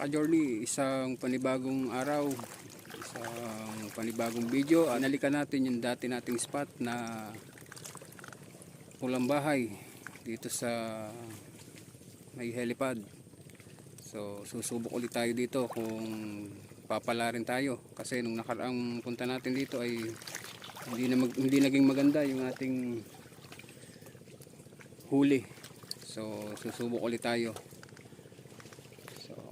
ka-journey, isang panibagong araw, isang panibagong video. Nalikan natin yung dati nating spot na pulang bahay dito sa may helipad. So susubok ulit tayo dito kung papala rin tayo, kasi nung nakaraang punta natin dito ay hindi naging maganda yung ating huli. So susubok ulit tayo.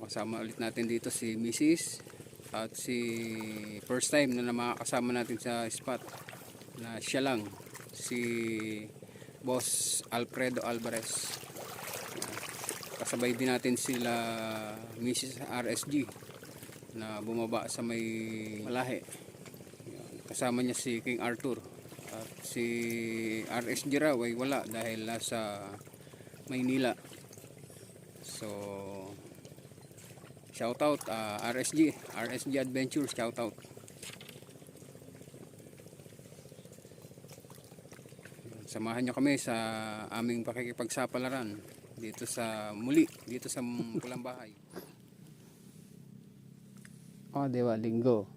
Kasama ulit natin dito si Mrs. at si first time na makakasama natin sa spot na siya lang, si Boss Alfredo Alvarez. Kasabay din natin sila Mrs. RSG na bumaba sa may Malahe. Kasama niya si King Arthur, at si RSG raw ay wala dahil nasa Maynila. So shoutout RSG Adventures, shoutout. Samahan nyo kami sa aming pakikipagsapalaran dito sa pulang bahay. Diba, linggo.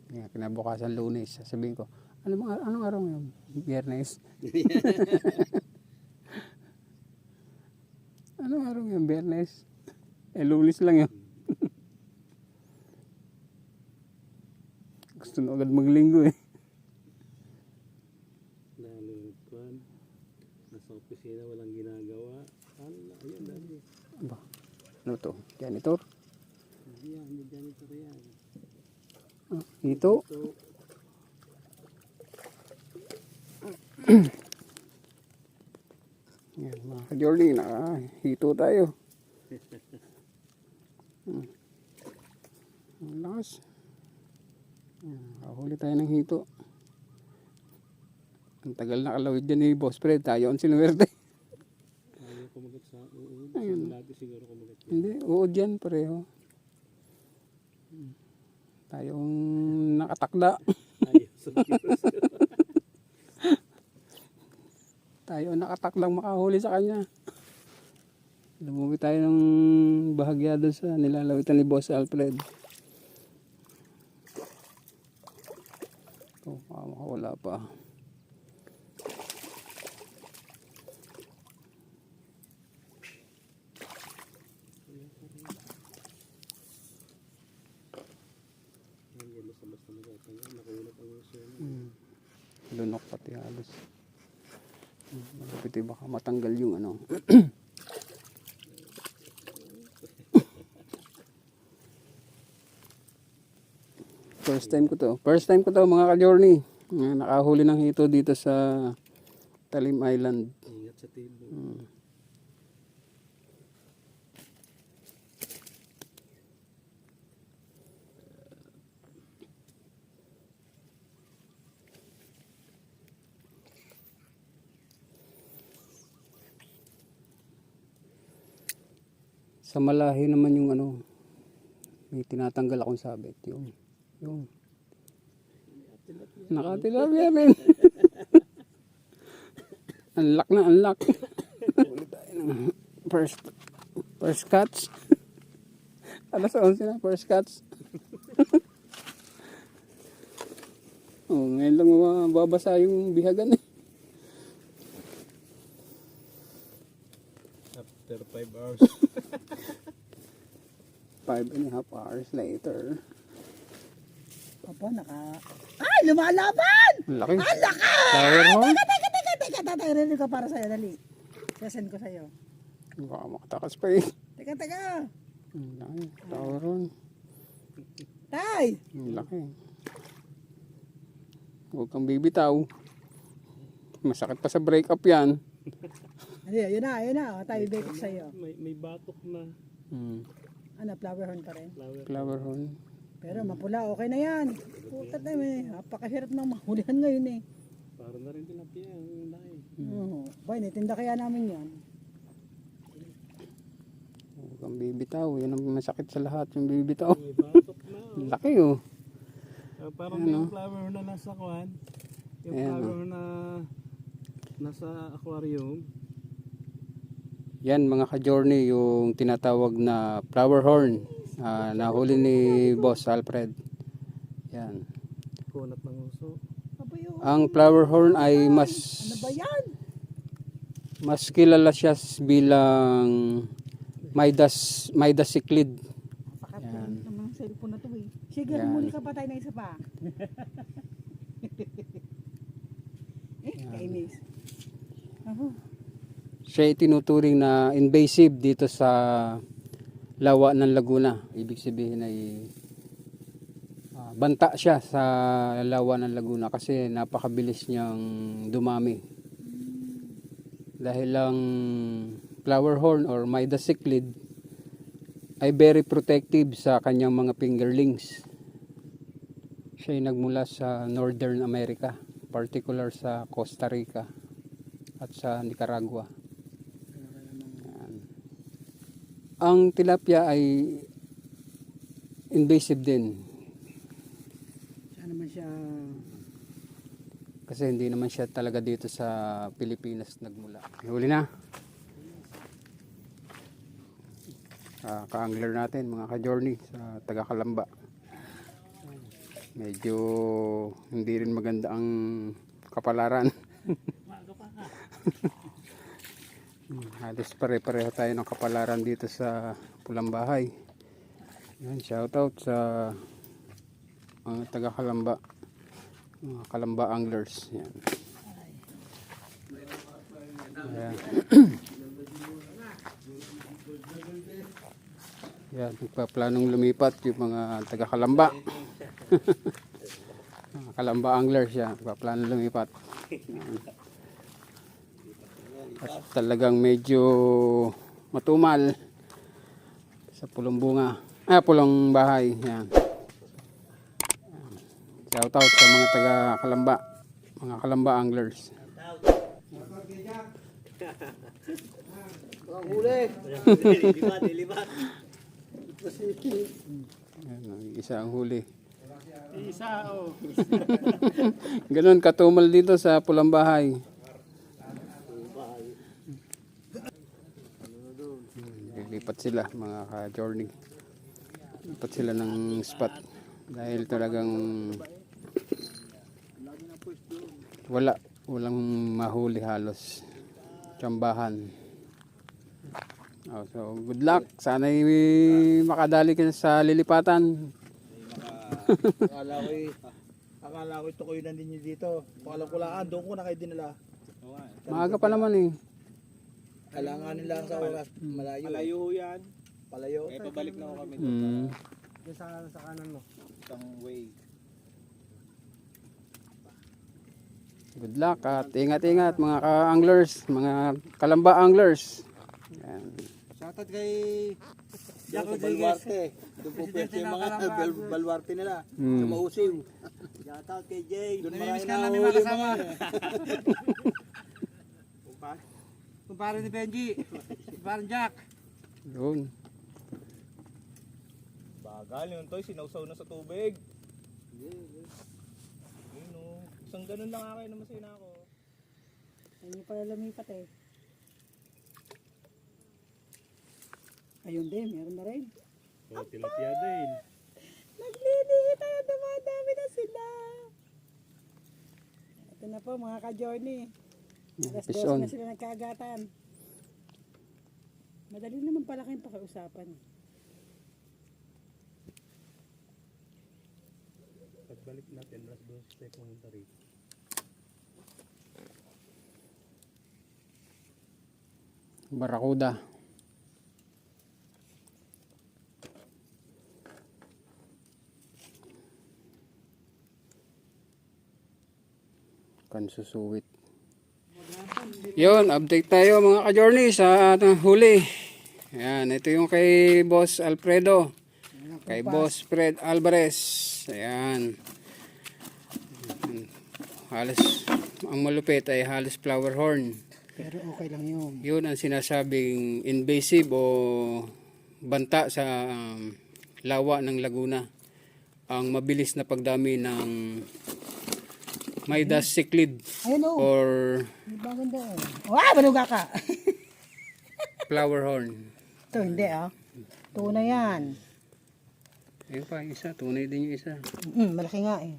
Kinabukasan Lunes, sasabihin ko, anong araw ngayon? Biyernes. Anong araw ngayon? Biyernes. Lunes lang yun. Gusto na agad maglinggo eh. Lalo kwan, nasa opisina walang ginagawa. Ayun dali. Ba, ano to? Janitor? Yan, may janitor yan. Ito? Yan mga ka-journey, hito tayo. Ang lakas. Huli tayo ng hito. Ang tagal na kalawid dyan ni Boss Fred. Tayo ang sinuwerte. Ayaw kumagat sa uod. Ayun. Lagi siguro kumagat. Hindi, uod yan pareho. Tayong nakatakda. Ayaw sa Tayo nakatakdang makahuli sa kanya. Lumuwi tayo ng bahagya doon sa nilalawitan ni Boss Alfred. Makawala pa. Lunok pati halos. Malapit baka matanggal yung ano. First time ko to mga ka-journey. Nakahuli ng hito dito sa Talim Island. Ingat sa tibo. Sa Malahi naman yung ano, may tinatanggal akong sabit. Yung nakatilapia rin. Unlock na, unlock. Ulit tayo ng first catch. Alas 11 na, first catch. Ngayon lang mababasa yung bihagan eh. After 5 hours. 5.5 hours later. Papa, Ay, lumalaban! Ang laki. Ang laki! Flower horn? Teka, tatay, ko para sa'yo, dali. Sasend ko sa'yo. Baka makatakas pa eh. Teka. Ang laki. Flower horn. Tay! Ang laki. Huwag kang bibitaw. Masakit pa sa break up yan. Ayun na. O, tayo ibigay ko sa'yo. May batok na. Ano, flower horn pa rin? Flower horn. Pero mapula, okay na yan. Putat na eh. Napakahirap ng mahulihan ngayon eh. Para na rin tilapia ang laki. Boy, nitinda kaya namin yan. Huwag kang bibitaw. Yan ang masakit sa lahat, yung bibitaw. May batok na. Laki oh. Parang yung flower na nasa kwan. Yung flower na nasa aquarium. Yan mga ka-journey, yung tinatawag na flower horn. Nahuli ni Boss Alfred. Yan. Kunat ng uso. Abay, oh. Ang flower horn ay Ano ba yan? mas kilala siya bilang Midas cichlid. Napakatinig naman ang cellphone na to eh. Sige, Yan. humuli ka pa tayo ng isa pa. Kainis. Siya ay tinuturing na invasive dito sa lawa ng Laguna. Ibig sabihin ay banta siya sa lawa ng Laguna kasi napakabilis niyang dumami. Dahil lang flower horn or Midas cichlid ay very protective sa kanyang mga fingerlings. Siya ay nagmula sa Northern America, particular sa Costa Rica at sa Nicaragua. Yan. Ang tilapia ay invasive din Saan naman siya? kasi hindi naman siya talaga dito sa Pilipinas nagmula. Huli na. Ka-angler natin mga ka-journey sa taga Kalamba. Medyo hindi rin maganda ang kapalaran. Halos pare-pareho tayo ng kapalaran dito sa Pulambahay. Yan, shoutout sa mga taga Kalamba. Mga Kalamba anglers. Yan. Ayan. Yan, nagpaplanong lumipat yung mga taga Kalamba. Mga Kalamba anglers yan, nagpaplanong lumipat. Yan. At talagang medyo matumal sa pulong bahay. Yan. Shout out sa mga taga Kalamba, mga Kalamba anglers. Yan, isa ang huli. Isa, oh. Ganun katumal dito sa Pulambahay. Lilipat sila mga ka-journey. Lipat sila ng spot dahil talagang walang mahuli halos. Tsambahan. So good luck. Sana makadali ka sa lilipatan. Akala ko ito ko yun nandun nyo dito. Kung alam ko lang, doon ko na kayo dinala. Maaga pa naman eh. Kailangan nila sa oras. Malayo. Malayo yan. Palayo. Eh, pabalik na ako kami doon. Doon sa kanan mo. Isang way. Good luck at ingat-ingat mga ka-anglers, mga Kalamba anglers. Yan. Shoutout kay Jack Baluarte. Doon po pwede yung mga baluarte nila. Sa Mausiw. Shoutout kay Jay. Doon marami na huli mga. Kumpare ni Benji. Kumpare Jack. Doon. Bagal yun to, sinausaw na sa tubig. Ayun o, isang ganun lang akin naman sa'yo na ako. Hindi pala lumipat eh. Ayun din, meron na rin. Oh, tilapia din. Naglilihi tayo, dumadami na sila. Ito na po mga ka-journey. Alas 12 na sila nagkagatan. Madali naman pala kayong pakiusapan. Pagbalik natin, alas 12 tayo pumunta rito. Barakuda. Kansusuwit. Yun, update tayo mga ka-journey sa huli. Ayan, ito yung kay Boss Alfredo. Kay Boss Fred Alvarez. Ayan. Halos, ang malupit ay halos flower horn. Pero okay lang yun. Yun ang sinasabing invasive o banta sa lawa ng Laguna. Ang mabilis na pagdami ng Midas cichlid Ayun o. or Baganda o. Baluga ka. flower horn. Ito hindi ah. Ito na yan. Ayun pa, yung isa. Tunay din yung isa. Malaki nga eh.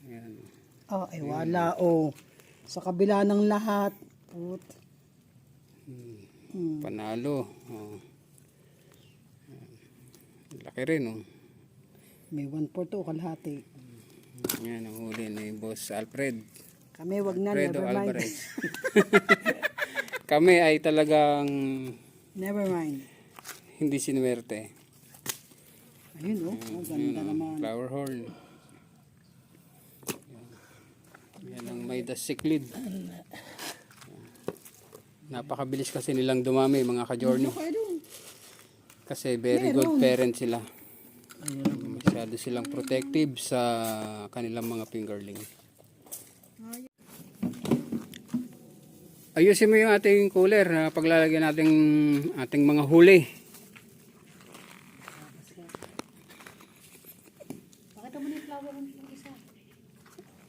Ayan. Oh, ay wala oh. Sa kabila ng lahat. Put. Panalo. Oh. Laki rin, oh. May 1/4 o kalahati. Yan ang huli ni Boss Alfred. Kami wag na, Alfredo never mind. Alvarez. Kami ay talagang Never mind. hindi sinuwerte. Ayun oh, ang ganda naman. Flower horn. Yan ang may dasiklid. Napakabilis kasi nilang dumami mga ka-journey. Kasi very good parents sila. Masyado silang protective sa kanilang mga fingerling. Ayusin mo yung ating cooler na paglalagyan natin ating mga huli.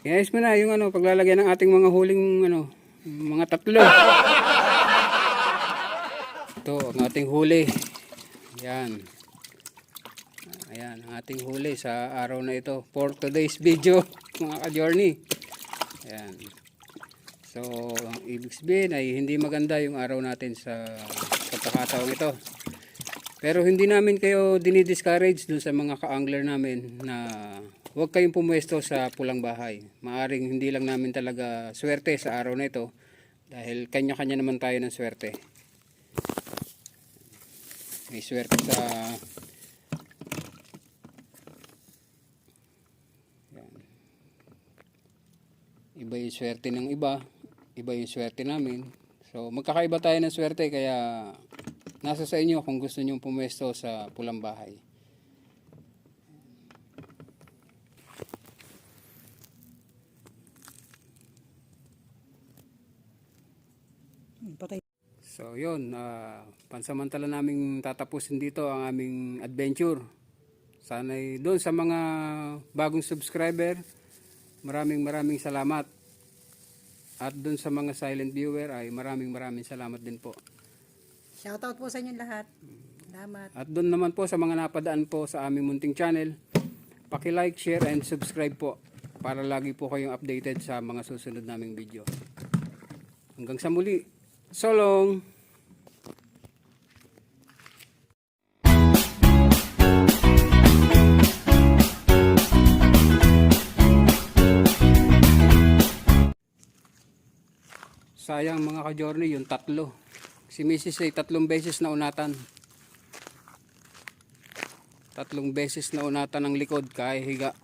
Iayos mo na yung paglalagyan ng ating mga huling mga tatlo. Ito ang ating huli. Yan. Ayan ang ating huli sa araw na ito for today's video mga ka-journey. Ayan. So ang ibig sabihin ay hindi maganda yung araw natin sa pagkakataong ito. Pero hindi namin kayo dinidiscourage dun sa mga ka-angler namin na huwag kayong pumuesto sa pulang bahay. Maaring hindi lang namin talaga swerte sa araw na ito dahil kanya-kanya naman tayo ng swerte. May swerte sa iba yung swerte ng iba, iba yung swerte namin. So magkakaiba tayo ng swerte kaya nasa sa inyo kung gusto nyo pumuesto sa pulang bahay. Patay. So yun, pansamantala naming tatapusin dito ang aming adventure. Sana'y doon sa mga bagong subscriber, maraming salamat. At doon sa mga silent viewer ay maraming salamat din po. Shoutout po sa inyo lahat. Salamat. At doon naman po sa mga napadaan po sa aming munting channel, paki-like, share and subscribe po para lagi po kayong updated sa mga susunod naming video. Hanggang sa muli. So long! Sayang mga ka-journey yung tatlo. Si Mrs. ay 3 beses na unatan. 3 beses na unatan ng likod kaya higa.